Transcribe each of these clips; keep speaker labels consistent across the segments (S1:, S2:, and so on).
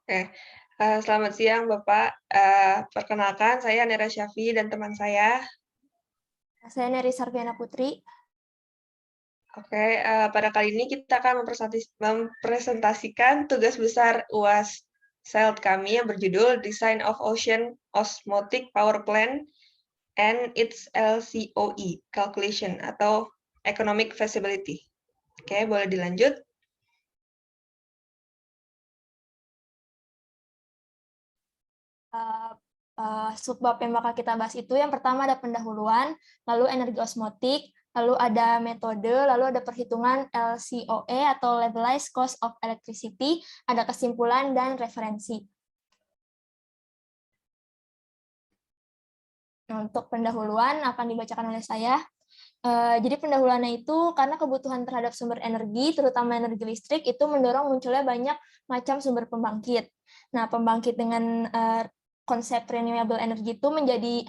S1: Oke, selamat siang Bapak. Perkenalkan saya Nera Syafi dan teman saya.
S2: Saya Neri Sarviana Putri.
S1: Oke, pada kali ini kita akan mempresentasikan tugas besar UAS SELT kami yang berjudul Design of Ocean Osmotic Power Plant and its LCOE Calculation atau Economic Feasibility. Oke, boleh dilanjut.
S2: Subbab yang bakal kita bahas itu yang pertama ada pendahuluan, lalu energi osmotik, lalu ada metode, lalu ada perhitungan LCOE atau Levelized Cost of Electricity, ada kesimpulan dan referensi. Nah, untuk pendahuluan akan dibacakan oleh saya. Jadi pendahuluannya itu karena kebutuhan terhadap sumber energi, terutama energi listrik, itu mendorong munculnya banyak macam sumber pembangkit. Nah, pembangkit dengan konsep renewable energy itu menjadi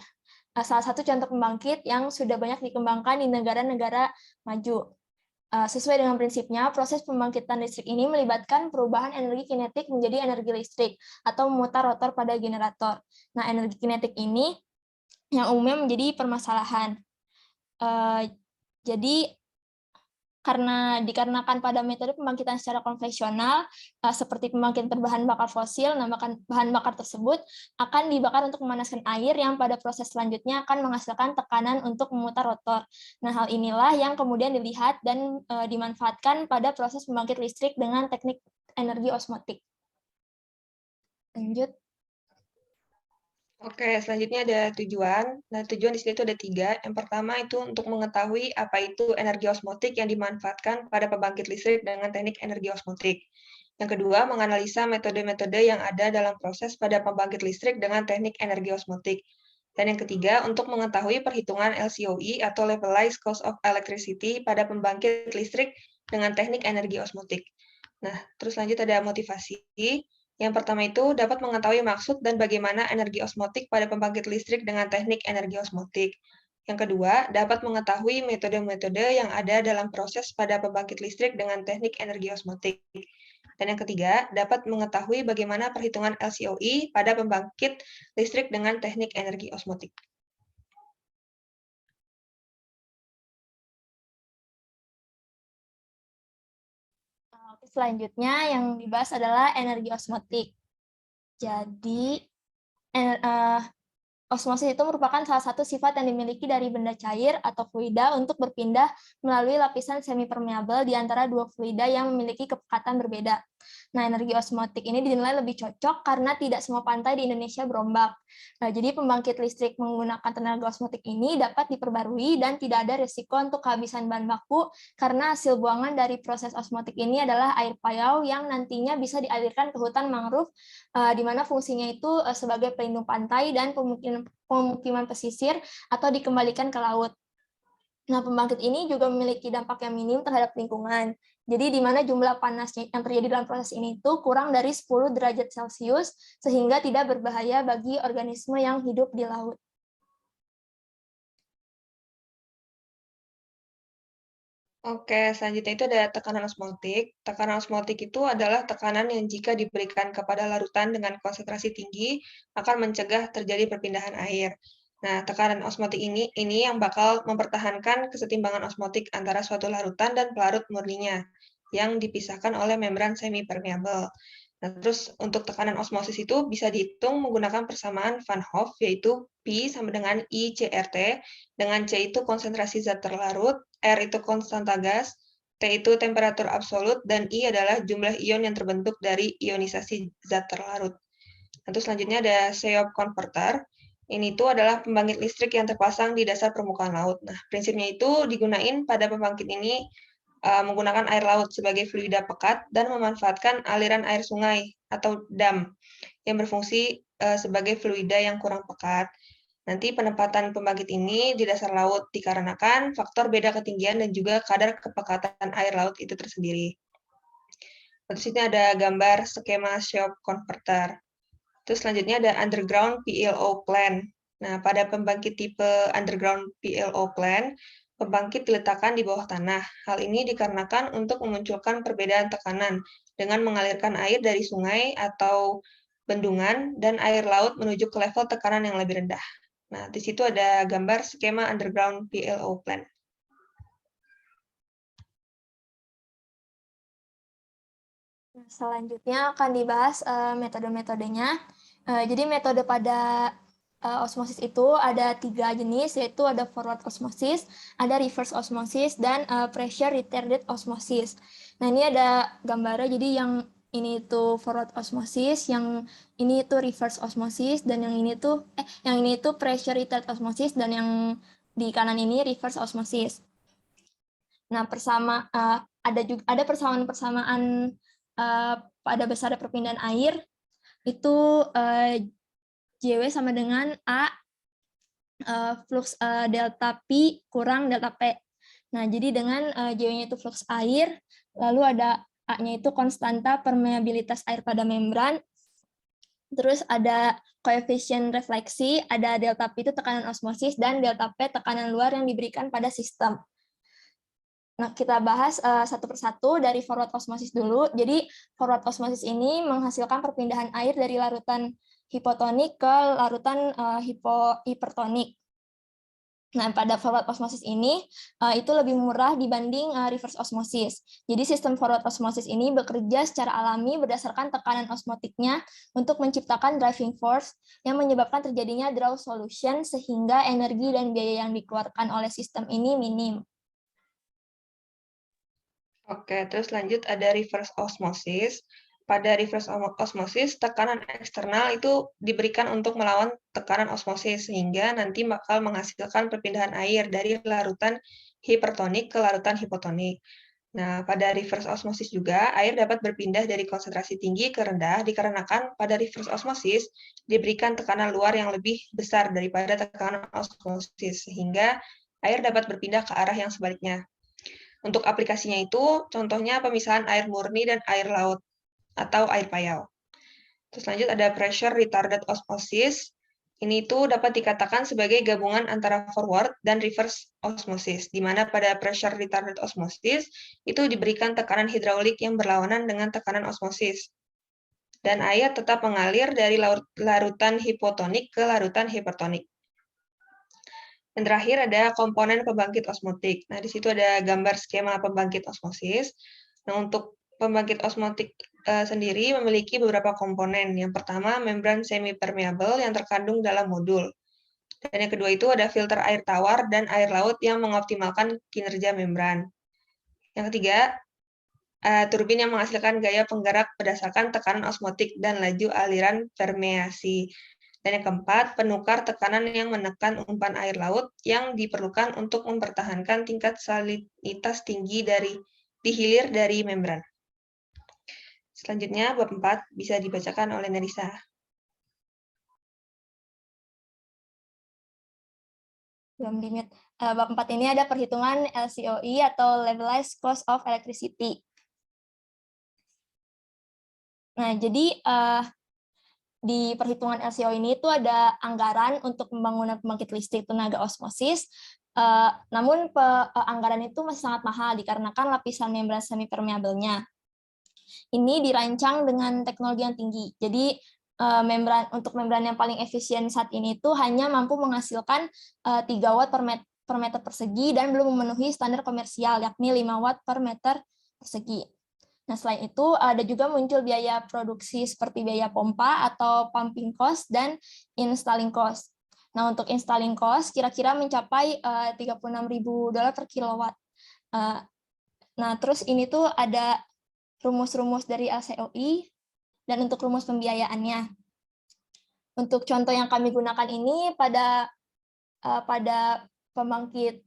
S2: salah satu contoh pembangkit yang sudah banyak dikembangkan di negara-negara maju. Sesuai dengan prinsipnya, proses pembangkitan listrik ini melibatkan perubahan energi kinetik menjadi energi listrik atau memutar rotor pada generator. Nah, energi kinetik ini yang umumnya menjadi permasalahan. Jadi karena dikarenakan pada metode pembangkitan secara konvensional seperti pembangkit berbahan bakar fosil, nah bahan bakar tersebut akan dibakar untuk memanaskan air yang pada proses selanjutnya akan menghasilkan tekanan untuk memutar rotor. Nah, hal inilah yang kemudian dilihat dan dimanfaatkan pada proses pembangkit listrik dengan teknik energi osmotik. Lanjut.
S1: Oke, selanjutnya ada tujuan. Nah, tujuan di sini itu ada 3. Yang pertama itu untuk mengetahui apa itu energi osmotik yang dimanfaatkan pada pembangkit listrik dengan teknik energi osmotik. Yang kedua, menganalisa metode-metode yang ada dalam proses pada pembangkit listrik dengan teknik energi osmotik. Dan yang ketiga, untuk mengetahui perhitungan LCOE atau Levelized Cost of Electricity pada pembangkit listrik dengan teknik energi osmotik. Nah, terus lanjut ada motivasi. Yang pertama itu dapat mengetahui maksud dan bagaimana energi osmotik pada pembangkit listrik dengan teknik energi osmotik. Yang kedua, dapat mengetahui metode-metode yang ada dalam proses pada pembangkit listrik dengan teknik energi osmotik. Dan yang ketiga, dapat mengetahui bagaimana perhitungan LCOE pada pembangkit listrik dengan teknik energi osmotik.
S2: Selanjutnya yang dibahas adalah energi osmotik. Jadi osmosis itu merupakan salah satu sifat yang dimiliki dari benda cair atau fluida untuk berpindah melalui lapisan semipermeabel di antara dua fluida yang memiliki kepekatan berbeda. Nah, energi osmotik ini dinilai lebih cocok karena tidak semua pantai di Indonesia berombak. Nah, jadi pembangkit listrik menggunakan tenaga osmotik ini dapat diperbarui dan tidak ada risiko untuk kehabisan bahan baku karena hasil buangan dari proses osmotik ini adalah air payau yang nantinya bisa dialirkan ke hutan mangrove di mana fungsinya itu sebagai pelindung pantai dan pemukiman pesisir atau dikembalikan ke laut. Nah, pembangkit ini juga memiliki dampak yang minim terhadap lingkungan. Jadi, di mana jumlah panasnya yang terjadi dalam proses ini itu kurang dari 10 derajat Celcius, sehingga tidak berbahaya bagi organisme yang hidup di laut.
S1: Oke, selanjutnya itu ada tekanan osmotik. Tekanan osmotik itu adalah tekanan yang jika diberikan kepada larutan dengan konsentrasi tinggi akan mencegah terjadi perpindahan air. Nah, tekanan osmotik ini yang bakal mempertahankan kesetimbangan osmotik antara suatu larutan dan pelarut murninya yang dipisahkan oleh membran semipermeabel. Nah, terus untuk tekanan osmosis itu bisa dihitung menggunakan persamaan Van Hoff, yaitu P sama dengan I CRT, dengan C itu konsentrasi zat terlarut, R itu konstanta gas, T itu temperatur absolut, dan I adalah jumlah ion yang terbentuk dari ionisasi zat terlarut. Nah, selanjutnya ada Cheops converter. Ini tuh adalah pembangkit listrik yang terpasang di dasar permukaan laut. Nah, prinsipnya itu digunain pada pembangkit ini menggunakan air laut sebagai fluida pekat dan memanfaatkan aliran air sungai atau dam yang berfungsi sebagai fluida yang kurang pekat. Nanti penempatan pembangkit ini di dasar laut dikarenakan faktor beda ketinggian dan juga kadar kepekatan air laut itu tersendiri. Terus ini ada gambar skema Cheops converter. Terus selanjutnya ada underground PLO plant. Nah, pada pembangkit tipe underground PLO plant, pembangkit diletakkan di bawah tanah. Hal ini dikarenakan untuk memunculkan perbedaan tekanan dengan mengalirkan air dari sungai atau bendungan dan air laut menuju ke level tekanan yang lebih rendah. Nah, di situ ada gambar skema underground PLO plant.
S2: Selanjutnya akan dibahas metode-metodenya. Jadi metode pada osmosis itu ada 3 jenis, yaitu ada forward osmosis, ada reverse osmosis, dan pressure retarded osmosis. Nah, ini ada gambarnya, jadi yang ini itu forward osmosis, yang ini itu reverse osmosis, dan yang ini itu pressure retarded osmosis, dan yang di kanan ini reverse osmosis. Nah, ada persamaan-persamaan pada besar perpindahan air itu JW sama dengan A flux delta P kurang delta P. Nah, jadi dengan JW-nya itu flux air, lalu ada A-nya itu konstanta permeabilitas air pada membran, terus ada koefisien refleksi, ada delta P itu tekanan osmosis, dan delta P tekanan luar yang diberikan pada sistem. Nah, kita bahas satu persatu dari forward osmosis dulu. Jadi, forward osmosis ini menghasilkan perpindahan air dari larutan hipotonik ke larutan hipertonik. Nah, pada forward osmosis ini itu lebih murah dibanding reverse osmosis. Jadi, sistem forward osmosis ini bekerja secara alami berdasarkan tekanan osmotiknya untuk menciptakan driving force yang menyebabkan terjadinya draw solution sehingga energi dan biaya yang dikeluarkan oleh sistem ini minim.
S1: Oke, terus lanjut ada reverse osmosis. Pada reverse osmosis, tekanan eksternal itu diberikan untuk melawan tekanan osmosis, sehingga nanti bakal menghasilkan perpindahan air dari larutan hipertonik ke larutan hipotonik. Nah, pada reverse osmosis juga, air dapat berpindah dari konsentrasi tinggi ke rendah dikarenakan pada reverse osmosis diberikan tekanan luar yang lebih besar daripada tekanan osmosis, sehingga air dapat berpindah ke arah yang sebaliknya. Untuk aplikasinya itu, contohnya pemisahan air murni dan air laut atau air payau. Terus lanjut ada pressure retarded osmosis. Ini itu dapat dikatakan sebagai gabungan antara forward dan reverse osmosis, di mana pada pressure retarded osmosis itu diberikan tekanan hidraulik yang berlawanan dengan tekanan osmosis. Dan air tetap mengalir dari larutan hipotonik ke larutan hipertonik. Dan terakhir ada komponen pembangkit osmotik. Nah, di situ ada gambar skema pembangkit osmosis. Nah, untuk pembangkit osmotik sendiri memiliki beberapa komponen. Yang pertama, membran semi-permeable yang terkandung dalam modul. Dan yang kedua itu ada filter air tawar dan air laut yang mengoptimalkan kinerja membran. Yang ketiga, turbin yang menghasilkan gaya penggerak berdasarkan tekanan osmotik dan laju aliran permeasi. Dan yang keempat, penukar tekanan yang menekan umpan air laut yang diperlukan untuk mempertahankan tingkat salinitas tinggi di hilir dari membran. Selanjutnya, bab 4 bisa dibacakan oleh Nerissa.
S2: Belum limit. Bab 4 ini ada perhitungan LCOE atau Levelized Cost of Electricity. Nah, jadi di perhitungan LCO ini itu ada anggaran untuk pembangunan pembangkit listrik tenaga osmosis, namun anggaran itu masih sangat mahal dikarenakan lapisan membran semi-permeabelnya. Ini dirancang dengan teknologi yang tinggi. Jadi untuk membran yang paling efisien saat ini itu hanya mampu menghasilkan 3 watt per meter persegi dan belum memenuhi standar komersial, yakni 5 watt per meter persegi. Nah, selain itu ada juga muncul biaya produksi seperti biaya pompa atau pumping cost dan installing cost. Nah, untuk installing cost kira-kira mencapai $36.000 per kilowatt. Nah, terus ini tuh ada rumus-rumus dari LCOE dan untuk rumus pembiayaannya. Untuk contoh yang kami gunakan ini pada pembangkit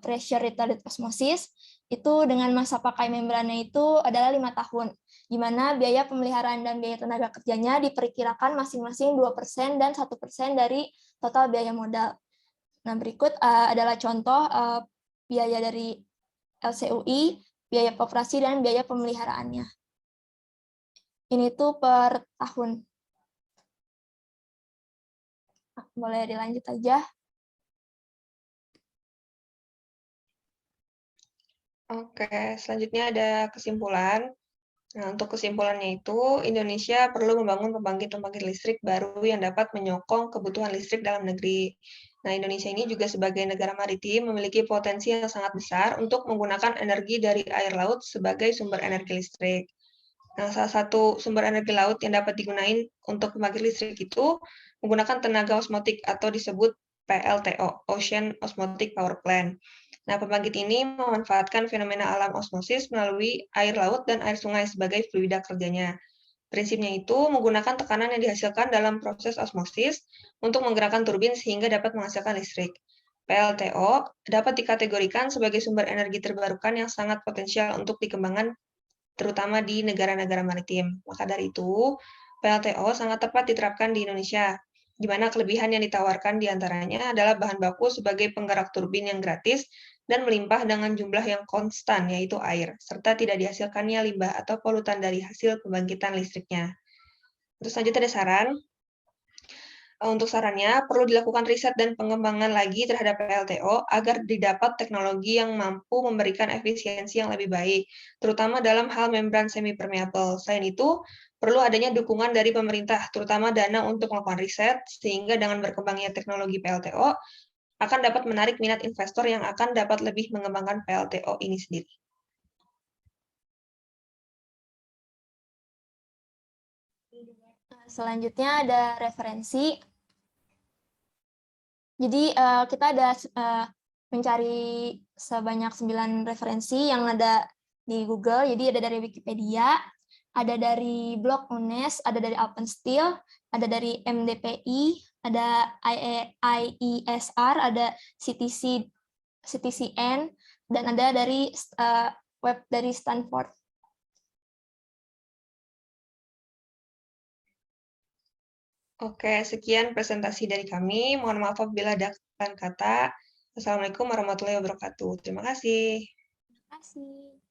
S2: pressure retarded osmosis itu dengan masa pakai membrannya itu adalah 5 tahun, di mana biaya pemeliharaan dan biaya tenaga kerjanya diperkirakan masing-masing 2% dan 1% dari total biaya modal. Nah, berikut adalah contoh biaya dari LCOE, biaya operasi, dan biaya pemeliharaannya. Ini tuh per tahun. Boleh dilanjut aja.
S1: Oke, selanjutnya ada kesimpulan. Nah, untuk kesimpulannya itu, Indonesia perlu membangun pembangkit-pembangkit listrik baru yang dapat menyokong kebutuhan listrik dalam negeri. Nah, Indonesia ini juga sebagai negara maritim memiliki potensi yang sangat besar untuk menggunakan energi dari air laut sebagai sumber energi listrik. Nah, salah satu sumber energi laut yang dapat digunakan untuk pembangkit listrik itu menggunakan tenaga osmotik atau disebut PLTO, Ocean Osmotic Power Plant. Nah, pembangkit ini memanfaatkan fenomena alam osmosis melalui air laut dan air sungai sebagai fluida kerjanya. Prinsipnya itu menggunakan tekanan yang dihasilkan dalam proses osmosis untuk menggerakkan turbin sehingga dapat menghasilkan listrik. PLTO dapat dikategorikan sebagai sumber energi terbarukan yang sangat potensial untuk dikembangkan terutama di negara-negara maritim. Maka dari itu, PLTO sangat tepat diterapkan di Indonesia, di mana kelebihan yang ditawarkan diantaranya adalah bahan baku sebagai penggerak turbin yang gratis dan melimpah dengan jumlah yang konstan, yaitu air, serta tidak dihasilkannya limbah atau polutan dari hasil pembangkitan listriknya. Terus selanjutnya ada saran. Untuk sarannya, perlu dilakukan riset dan pengembangan lagi terhadap PLTO agar didapat teknologi yang mampu memberikan efisiensi yang lebih baik, terutama dalam hal membran semi-permeable. Selain itu, perlu adanya dukungan dari pemerintah, terutama dana untuk melakukan riset, sehingga dengan berkembangnya teknologi PLTO akan dapat menarik minat investor yang akan dapat lebih mengembangkan PLTO ini sendiri.
S2: Selanjutnya ada referensi. Jadi kita ada mencari sebanyak 9 referensi yang ada di Google. Jadi ada dari Wikipedia, ada dari blog UNES, ada dari Alpensteel, ada dari MDPI, ada IESR, ada CTCN, dan ada dari web dari Stanford.
S1: Oke, sekian presentasi dari kami. Mohon maaf apabila ada kesalahan kata. Assalamualaikum warahmatullahi wabarakatuh. Terima kasih.
S2: Terima kasih.